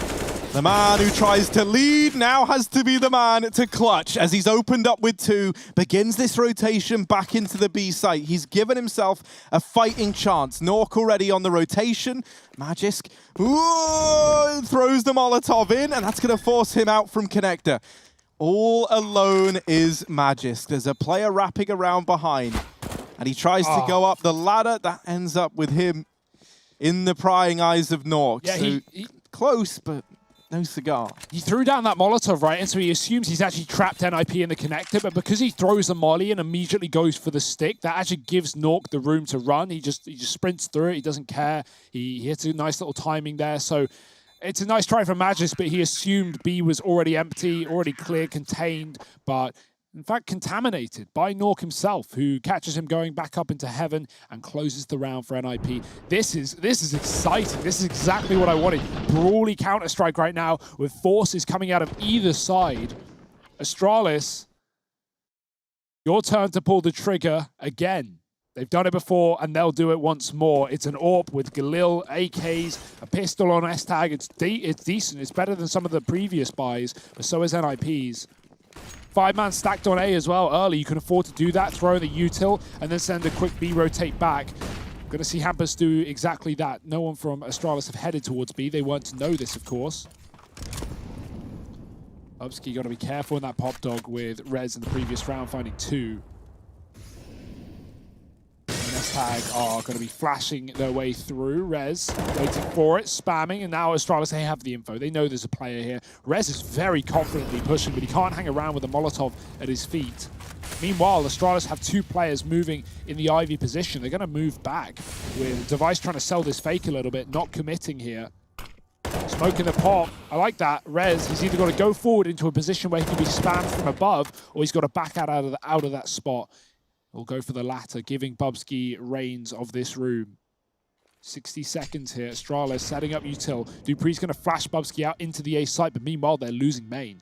The man who tries to lead now has to be the man to clutch as he's opened up with 2, begins this rotation back into the B site. He's given himself a fighting chance. Nork already on the rotation. Magisk throws the Molotov in, and that's going to force him out from connector. All alone is Magisk. There's a player wrapping around behind, and he tries to go up the ladder. That ends up with him in the prying eyes of Nork. Yeah, so close, but no cigar. He threw down that Molotov, right? And so he assumes he's actually trapped NIP in the connector, but because he throws a molly and immediately goes for the stick, that actually gives Nork the room to run. He just sprints through it. He doesn't care. He hits a nice little timing there. So it's a nice try from Magisk, but he assumed B was already empty, already clear, contained, but in fact, contaminated by Nork himself, who catches him going back up into heaven and closes the round for NIP. This is exciting. This is exactly what I wanted. Brawly Counter-Strike right now with forces coming out of either side. Astralis, your turn to pull the trigger again. They've done it before, and they'll do it once more. It's an AWP with Galil, AKs, a pistol on S-Tag. It's decent. It's better than some of the previous buys, but so is NIP's. 5-man stacked on A as well early. You can afford to do that, throw in the util, and then send a quick B rotate back. Going to see Hampus do exactly that. No one from Astralis have headed towards B. They weren't to know this, of course. Bubsky got to be careful in that pop dog with Rez in the previous round, finding 2. S-Tag are going to be flashing their way through. Rez waiting for it, spamming, and now Astralis, they have the info. They know there's a player here. Rez is very confidently pushing, but he can't hang around with a Molotov at his feet. Meanwhile, Astralis have 2 players moving in the Ivy position. They're going to move back with Device trying to sell this fake a little bit, not committing here. Smoking the pop. I like that. Rez, he's either got to go forward into a position where he can be spammed from above, or he's got to back out of that spot. We'll go for the latter, giving Bubsky reins of this room. 60 seconds here. Astralis setting up util. Dupree's going to flash Bubsky out into the A site, but meanwhile, they're losing main.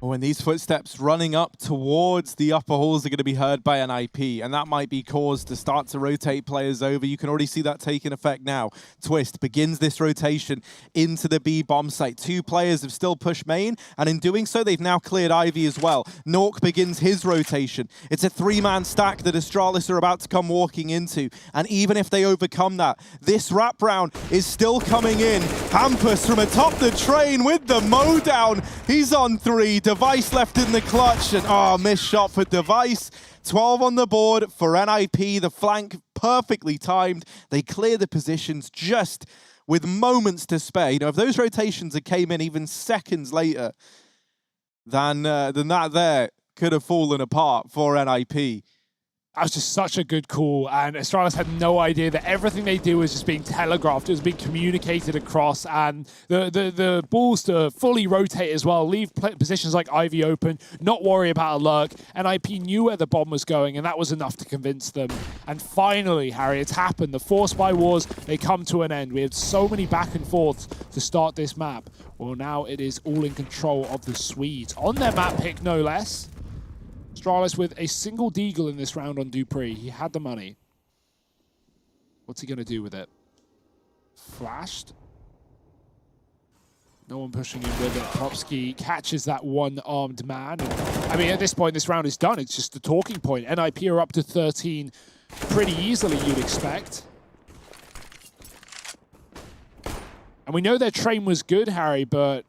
When these footsteps running up towards the upper halls are going to be heard by an IP, and that might be cause to start to rotate players over. You can already see that taking effect now. Twist begins this rotation into the B bomb site. 2 players have still pushed main, and in doing so, they've now cleared Ivy as well. Nork begins his rotation. It's a 3-man stack that Astralis are about to come walking into, and even if they overcome that, this wrap round is still coming in. Hampus from atop the train with the mow down. He's on 3. Device left in the clutch, and missed shot for Device. 12 on the board for NIP. The flank perfectly timed. They clear the positions just with moments to spare. You know, if those rotations had came in even seconds later, then that there could have fallen apart for NIP. That was just such a good call, and Astralis had no idea that everything they do was just being telegraphed, it was being communicated across, and the balls to fully rotate as well, leave positions like Ivy open, not worry about a lurk. NIP knew where the bomb was going, and that was enough to convince them. And finally, Harry, it's happened. The force by wars, they come to an end. We had so many back and forths to start this map. Well, now it is all in control of the Swedes. On their map pick, no less. Astralis with a single deagle in this round on Dupree. He had the money. What's he going to do with it? Flashed. No one pushing him with it. Propsky catches that one-armed man. And, I mean, at this point, this round is done. It's just the talking point. NIP are up to 13 pretty easily, you'd expect. And we know their train was good, Harry, but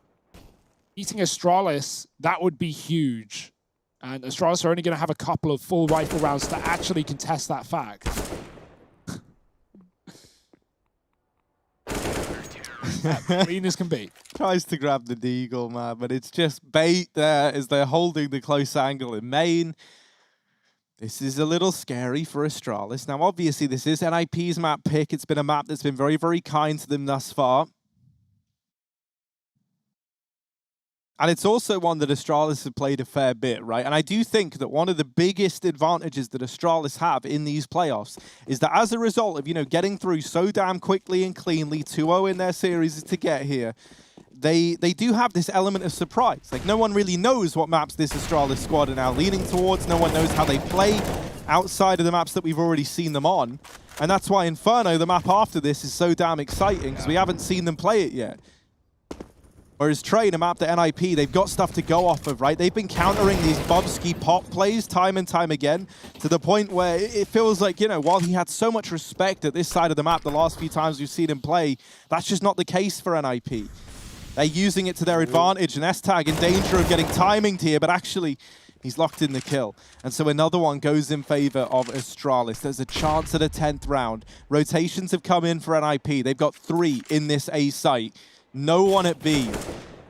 beating Astralis, that would be huge. And Astralis are only going to have a couple of full rifle rounds to actually contest that fact. Clean as can be. Tries to grab the deagle, man, but it's just bait there as they're holding the close angle in main. This is a little scary for Astralis. Now, obviously, this is NIP's map pick. It's been a map that's been very, very kind to them thus far. And it's also one that Astralis have played a fair bit, right? And I do think that one of the biggest advantages that Astralis have in these playoffs is that as a result of, you know, getting through so damn quickly and cleanly, 2-0 in their series to get here, they do have this element of surprise. Like, no one really knows what maps this Astralis squad are now leaning towards. No one knows how they play outside of the maps that we've already seen them on. And that's why Inferno, the map after this, is so damn exciting, because we haven't seen them play it yet. Whereas Train, a map that NIP, they've got stuff to go off of, right? They've been countering these Bubsky pop plays time and time again to the point where it feels like, you know, while he had so much respect at this side of the map the last few times we've seen him play, that's just not the case for NIP. They're using it to their advantage, and S-Tag in danger of getting timinged here, but actually, he's locked in the kill. And so another one goes in favor of Astralis. There's a chance at a 10th round. Rotations have come in for NIP. They've got 3 in this A site. No one at B.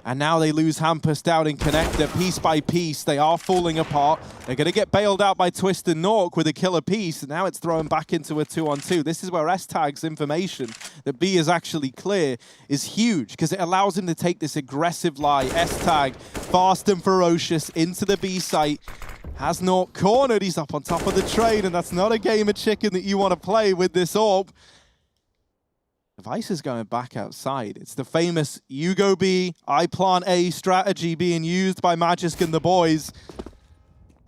And now they lose Hampus down in connector. Piece by piece, they are falling apart. They're going to get bailed out by Twist and Nork with a killer piece. And now it's thrown back into a 2-on-2. This is where S-Tag's information that B is actually clear is huge, because it allows him to take this aggressive lie. S-Tag, fast and ferocious, into the B site. Has Nork cornered. He's up on top of the train, and that's not a game of chicken that you want to play with this AWP. Device is going back outside. It's the famous you go B, I plant A strategy being used by Magisk and the boys.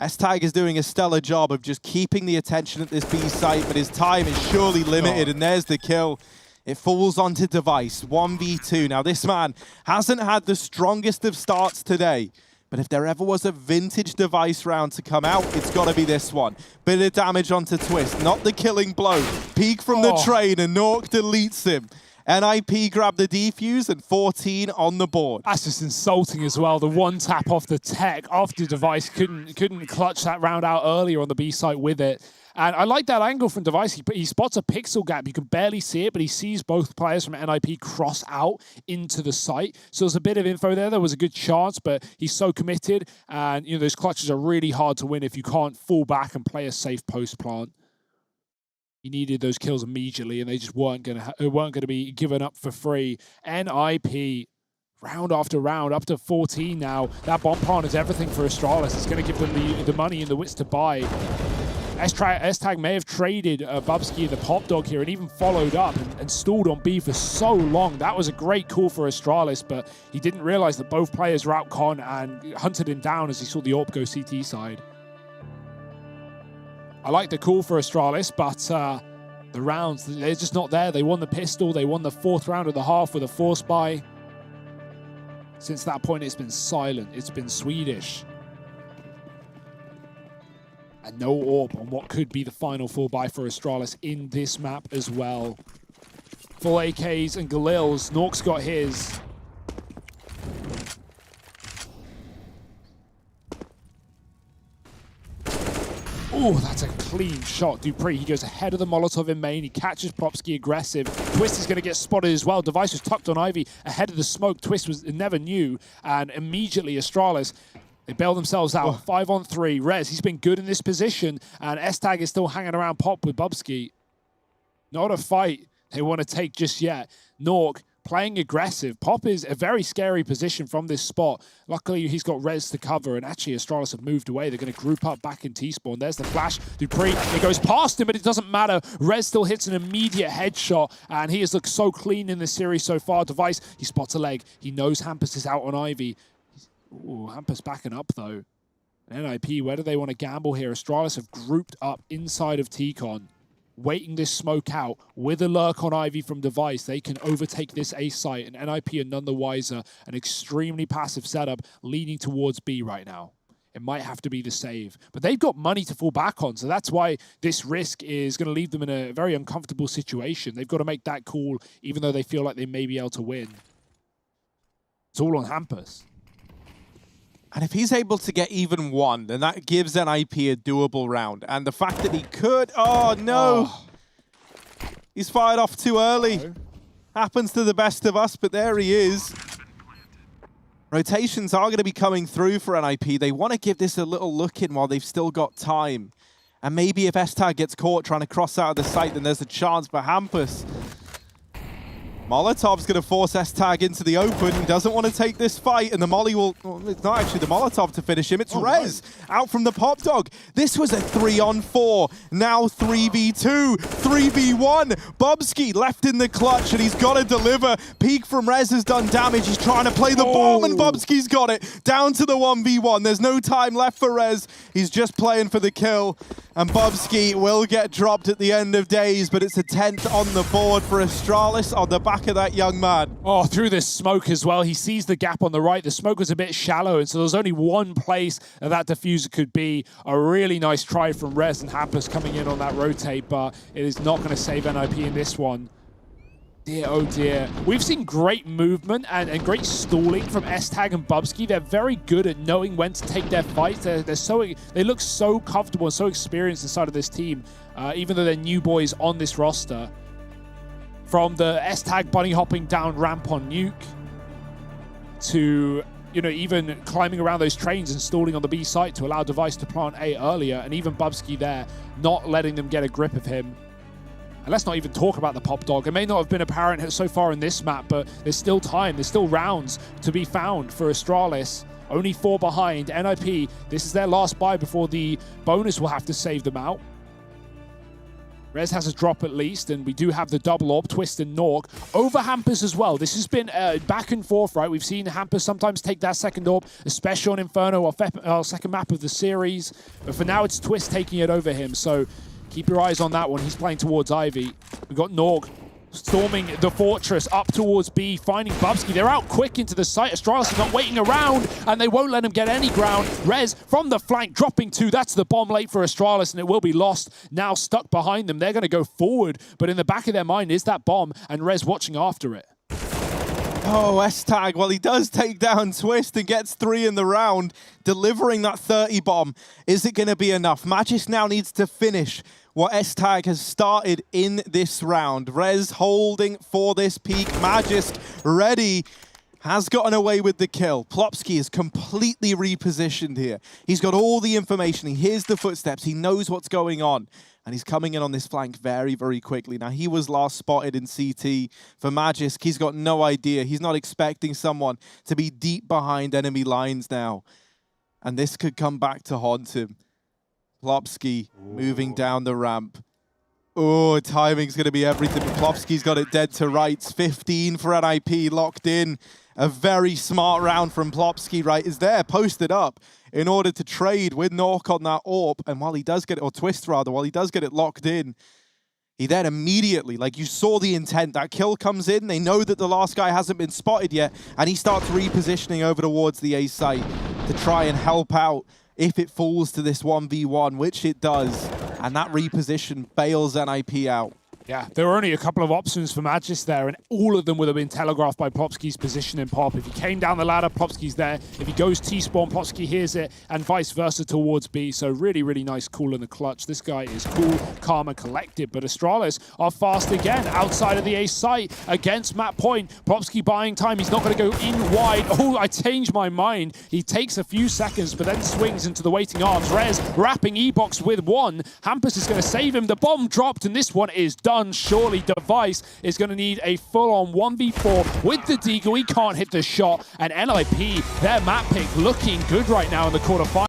S-Tag is doing a stellar job of just keeping the attention at this B site, but his time is surely limited, and there's the kill. It falls onto Device, 1v2. Now, this man hasn't had the strongest of starts today, but if there ever was a vintage Device round to come out, it's got to be this one. Bit of damage onto Twist, not the killing blow. Peek from the train, and Nork deletes him. NIP grab the defuse, and 14 on the board. That's just insulting as well. The one tap off the tech after Device couldn't clutch that round out earlier on the B site with it. And I like that angle from Device. He spots a pixel gap. You can barely see it, but he sees both players from NIP cross out into the site. So there's a bit of info there. There was a good chance, but he's so committed. And, you know, those clutches are really hard to win if you can't fall back and play a safe post plant. He needed those kills immediately, and they just weren't going to be given up for free. NIP, round after round, up to 14 now. That bomb plant is everything for Astralis. It's going to give them the money and the wits to buy. S-Tag may have traded Bubsky the Pop Dog here and even followed up and stalled on B for so long. That was a great call for Astralis, but he didn't realize that both players were out con and hunted him down as he saw the AWP go CT side. I like the call for Astralis, but the rounds, they're just not there. They won the pistol. They won the 4th round of the half with a force buy. Since that point, it's been silent. It's been Swedish. And no AWP on what could be the final full buy for Astralis in this map as well. Full AKs and Galils. Nork's got his. Oh, that's a clean shot. Dupree, he goes ahead of the Molotov in main. He catches Popsky aggressive. Twist is going to get spotted as well. Device was tucked on Ivy ahead of the smoke. Twist never knew. And immediately Astralis, they bail themselves out. 5-on-3. Rez, he's been good in this position. And S-Tag is still hanging around Pop with Bubsky. Not a fight they want to take just yet. Nork playing aggressive. Pop is a very scary position from this spot. Luckily, he's got Rez to cover, and actually Astralis have moved away. They're going to group up back in T-spawn. There's the flash. Dupree, it goes past him, but it doesn't matter. Rez still hits an immediate headshot, and he has looked so clean in this series so far. Device, he spots a leg. He knows Hampus is out on Ivy. Ooh, Hampus backing up, though. NIP, where do they want to gamble here? Astralis have grouped up inside of T-Con, waiting this smoke out with a lurk on Ivy from Device. They can overtake this A site, and NIP are none the wiser. An extremely passive setup leaning towards B right now. It might have to be the save, but they've got money to fall back on, so that's why this risk is going to leave them in a very uncomfortable situation. They've got to make that call, even though they feel like they may be able to win. It's all on Hampus. And if he's able to get even one, then that gives NIP a doable round. And the fact that he could... Oh, no! He's fired off too early. Happens to the best of us, but there he is. Rotations are going to be coming through for NIP. They want to give this a little look in while they've still got time. And maybe if S-Tag gets caught trying to cross out of the site, then there's a chance for Hampus. Molotov's going to force S-Tag into the open. He doesn't want to take this fight, and the Molly will... Well, it's not actually the Molotov to finish him. It's Rez out from the Pop Dog. This was a 3-on-4. Now 3v2, 3v1. Bubsky left in the clutch, and he's got to deliver. Peek from Rez has done damage. He's trying to play the bomb, and Bubsky's got it. Down to the 1v1. There's no time left for Rez. He's just playing for the kill. And Bubsky will get dropped at the end of days, but it's a 10th on the board for Astralis on the back of that young man. Oh, through this smoke as well. He sees the gap on the right. The smoke was a bit shallow, and so there was only one place that diffuser could be. A really nice try from Rez and Hampus coming in on that rotate, but it is not going to save NIP in this one. Dear, oh dear. We've seen great movement and great stalling from S-Tag and Bubsky. They're very good at knowing when to take their fights. They look so comfortable and so experienced inside of this team, even though they're new boys on this roster. From the S-Tag bunny hopping down ramp on Nuke to, you know, even climbing around those trains and stalling on the B site to allow Device to plant A earlier, and even Bubsky there, not letting them get a grip of him. And let's not even talk about the Pop Dog. It may not have been apparent so far in this map, but there's still time. There's still rounds to be found for Astralis. Only 4 behind. NIP, this is their last buy before the bonus will have to save them out. Rez has a drop at least, and we do have the double orb, Twist and Norg. Over Hampus as well. This has been back and forth, right? We've seen Hampus sometimes take that second orb, especially on Inferno, our second map of the series. But for now, it's Twist taking it over him, so keep your eyes on that one. He's playing towards Ivy. We've got Norg storming the fortress up towards B, finding Bubsky. They're out quick into the site. Astralis is not waiting around, and they won't let him get any ground. Rez from the flank, dropping 2. That's the bomb late for Astralis, and it will be lost. Now stuck behind them. They're going to go forward, but in the back of their mind is that bomb, and Rez watching after it. Oh, S-Tag, well, he does take down Twist and gets 3 in the round, delivering that 30 bomb. Is it going to be enough? Magisk now needs to finish what S-Tag has started in this round. Rez holding for this peak. Magisk ready. Has gotten away with the kill. Plopsky is completely repositioned here. He's got all the information. He hears the footsteps. He knows what's going on. And he's coming in on this flank very, very quickly. Now, he was last spotted in CT. For Magisk, he's got no idea. He's not expecting someone to be deep behind enemy lines now. And this could come back to haunt him. Plopsky moving down the ramp. Oh, timing's going to be everything. Plopsky's got it dead to rights. 15 for NIP locked in. A very smart round from Plopsky, right, is there, posted up in order to trade with Nork on that AWP. And while he does get it, or Twist rather, while he does get it locked in, he then immediately, like you saw the intent, that kill comes in, they know that the last guy hasn't been spotted yet, and he starts repositioning over towards the A site to try and help out if it falls to this 1v1, which it does. And that reposition bails NIP out. Yeah, there were only a couple of options for Magisk there, and all of them would have been telegraphed by Plopsky's position in Pop. If he came down the ladder, Plopsky's there. If he goes T-spawn, Plopsky hears it, and vice versa towards B. So really, really nice call in the clutch. This guy is cool, calm, and collected. But Astralis are fast again outside of the A site against map point. Plopsky buying time. He's not going to go in wide. Oh, I changed my mind. He takes a few seconds, but then swings into the waiting arms. Rez wrapping E-Box with 1. Hampus is going to save him. The bomb dropped, and this one is done. Surely Device is going to need a full-on 1v4 with the Deagle. He can't hit the shot, and NIP, their map pick, looking good right now in the quarterfinal.